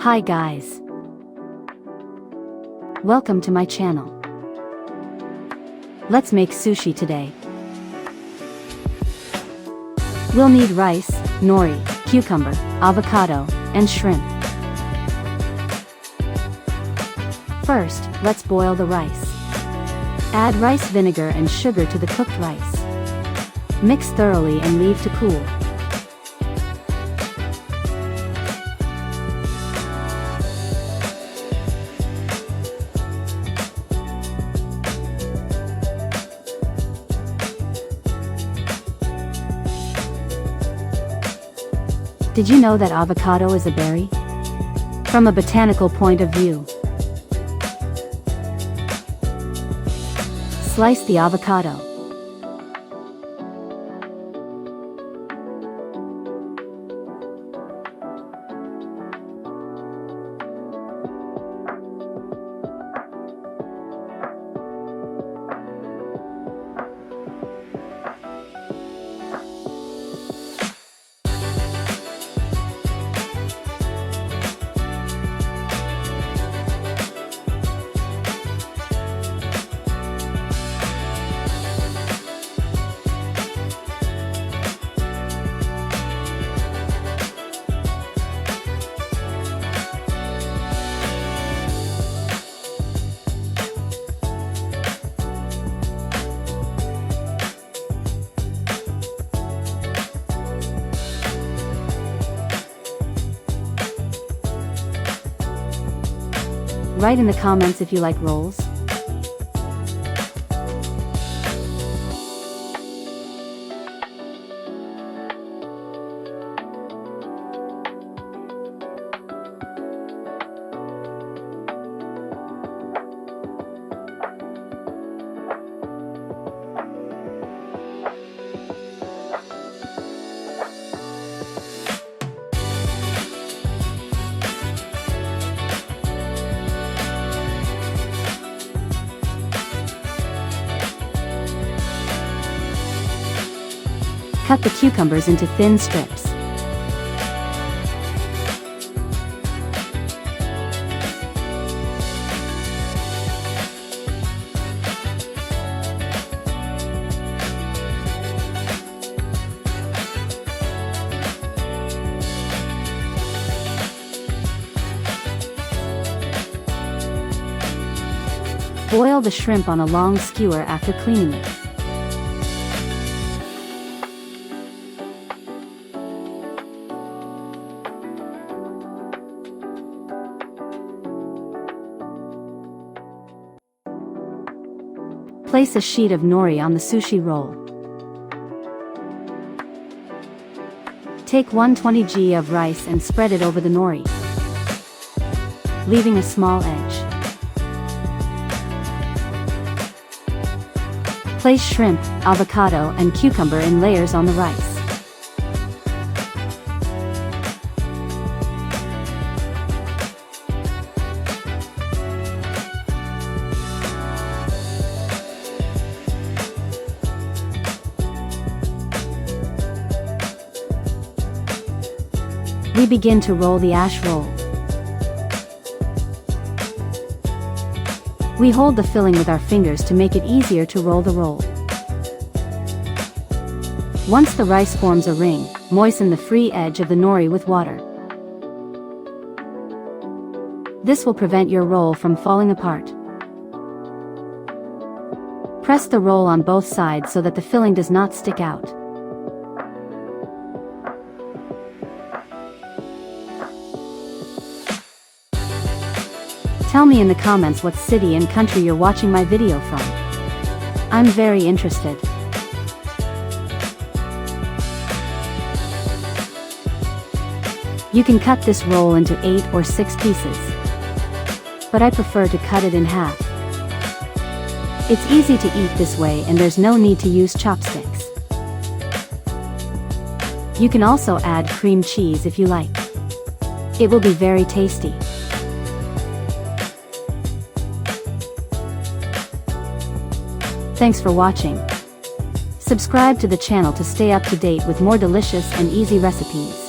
Hi guys. Welcome to my channel. Let's make sushi today. We'll need rice, nori, cucumber, avocado, and shrimp. First, let's boil the rice. Add rice vinegar and sugar to the cooked rice. Mix thoroughly and leave to cool. Did you know that avocado is a berry? From a botanical point of view. Slice the avocado. Write in the comments if you like rolls. Cut the cucumbers into thin strips. Boil the shrimp on a long skewer after cleaning it. Place a sheet of nori on the sushi roll. Take 120 g of rice and spread it over the nori, leaving a small edge. Place shrimp, avocado, and cucumber in layers on the rice. We begin to roll the ash roll. We hold the filling with our fingers to make it easier to roll the roll. Once the rice forms a ring, moisten the free edge of the nori with water. This will prevent your roll from falling apart. Press the roll on both sides so that the filling does not stick out. Tell me in the comments what city and country you're watching my video from. I'm very interested. You can cut this roll into 8 or 6 pieces, but I prefer to cut it in half. It's easy to eat this way and there's no need to use chopsticks. You can also add cream cheese if you like. It will be very tasty. Thanks for watching. Subscribe to the channel to stay up to date with more delicious and easy recipes.